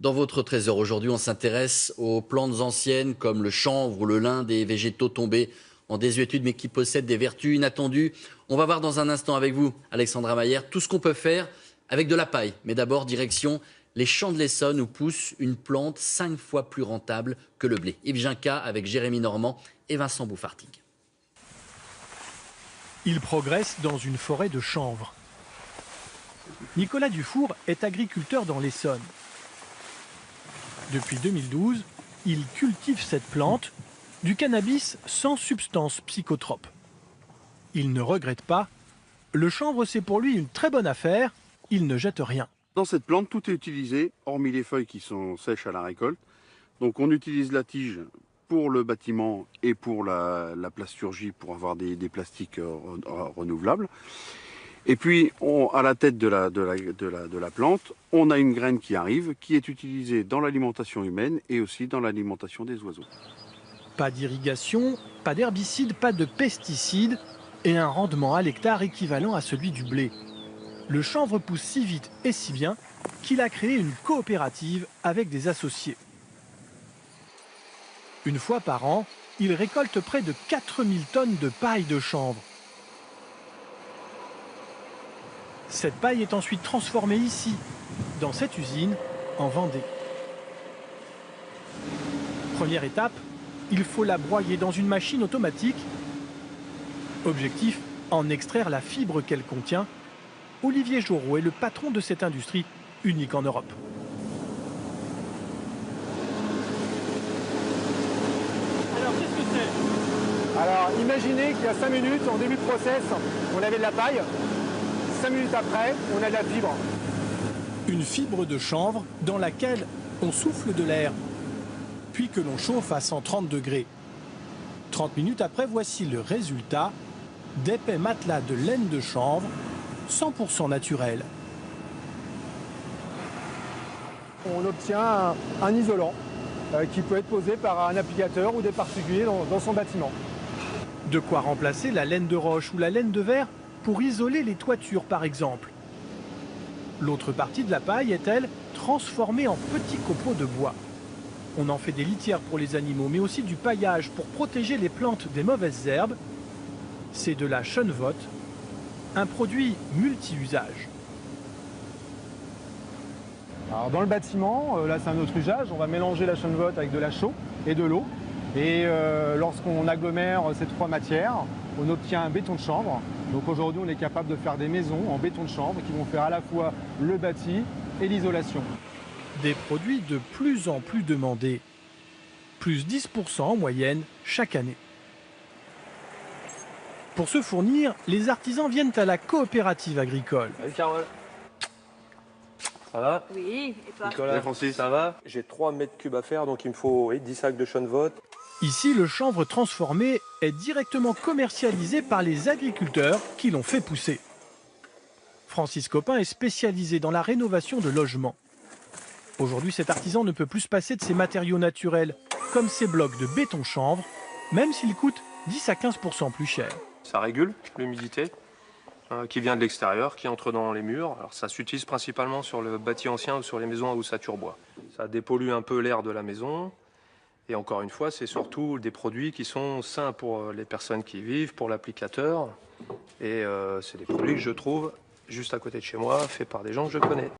Dans votre trésor, aujourd'hui, on s'intéresse aux plantes anciennes comme le chanvre ou le lin, des végétaux tombés en désuétude mais qui possèdent des vertus inattendues. On va voir dans un instant avec vous, Alexandra Mayer, tout ce qu'on peut faire avec de la paille. Mais d'abord, direction les champs de l'Essonne où pousse une plante 5 fois plus rentable que le blé. Yves Ginca avec Jérémy Normand et Vincent Bouffartig. Il progresse dans une forêt de chanvre. Nicolas Dufour est agriculteur dans l'Essonne. Depuis 2012, il cultive cette plante, du cannabis sans substance psychotrope. Il ne regrette pas. Le chanvre, c'est pour lui une très bonne affaire. Il ne jette rien. Dans cette plante, tout est utilisé, hormis les feuilles qui sont sèches à la récolte. Donc on utilise la tige pour le bâtiment et pour la plasturgie pour avoir des plastiques renouvelables. Et puis, à la tête de la plante, on a une graine qui arrive, qui est utilisée dans l'alimentation humaine et aussi dans l'alimentation des oiseaux. Pas d'irrigation, pas d'herbicides, pas de pesticides et un rendement à l'hectare équivalent à celui du blé. Le chanvre pousse si vite et si bien qu'il a créé une coopérative avec des associés. Une fois par an, il récolte près de 4000 tonnes de paille de chanvre. Cette paille est ensuite transformée ici, dans cette usine, en Vendée. Première étape, il faut la broyer dans une machine automatique. Objectif, en extraire la fibre qu'elle contient. Olivier Jorot est le patron de cette industrie, unique en Europe. Alors, qu'est-ce que c'est? Alors, imaginez qu'il y a 5 minutes, en début de process, on avait de la paille. 5 minutes après, on a de la fibre. Une fibre de chanvre dans laquelle on souffle de l'air, puis que l'on chauffe à 130 degrés. 30 minutes après, voici le résultat d'épais matelas de laine de chanvre, 100% naturel. On obtient un isolant qui peut être posé par un applicateur ou des particuliers dans son bâtiment. De quoi remplacer la laine de roche ou la laine de verre pour isoler les toitures par exemple. L'autre partie de la paille est, elle, transformée en petits copeaux de bois. On en fait des litières pour les animaux, mais aussi du paillage pour protéger les plantes des mauvaises herbes. C'est de la chenevotte, un produit multi-usage. Alors, dans le bâtiment, là c'est un autre usage, on va mélanger la chenevotte avec de la chaux et de l'eau. Et lorsqu'on agglomère ces trois matières, on obtient un béton de chanvre. Donc aujourd'hui, on est capable de faire des maisons en béton de chanvre qui vont faire à la fois le bâti et l'isolation. Des produits de plus en plus demandés. Plus 10% en moyenne chaque année. Pour se fournir, les artisans viennent à la coopérative agricole. Salut Carole. Ça va? Oui, et toi? Nicolas, Salut Francis. ça va? J'ai 3 mètres cubes à faire, donc il me faut 10 sacs de chenevotte. Ici, le chanvre transformé est directement commercialisé par les agriculteurs qui l'ont fait pousser. Francis Copin est spécialisé dans la rénovation de logements. Aujourd'hui, cet artisan ne peut plus se passer de ses matériaux naturels, comme ces blocs de béton chanvre, même s'ils coûtent 10 à 15% plus cher. Ça régule l'humidité qui vient de l'extérieur, qui entre dans les murs. Alors ça s'utilise principalement sur le bâti ancien ou sur les maisons à ossature bois. Ça dépollue un peu l'air de la maison. Et encore une fois, c'est surtout des produits qui sont sains pour les personnes qui y vivent, pour l'applicateur. Et c'est des produits que je trouve juste à côté de chez moi, faits par des gens que je connais.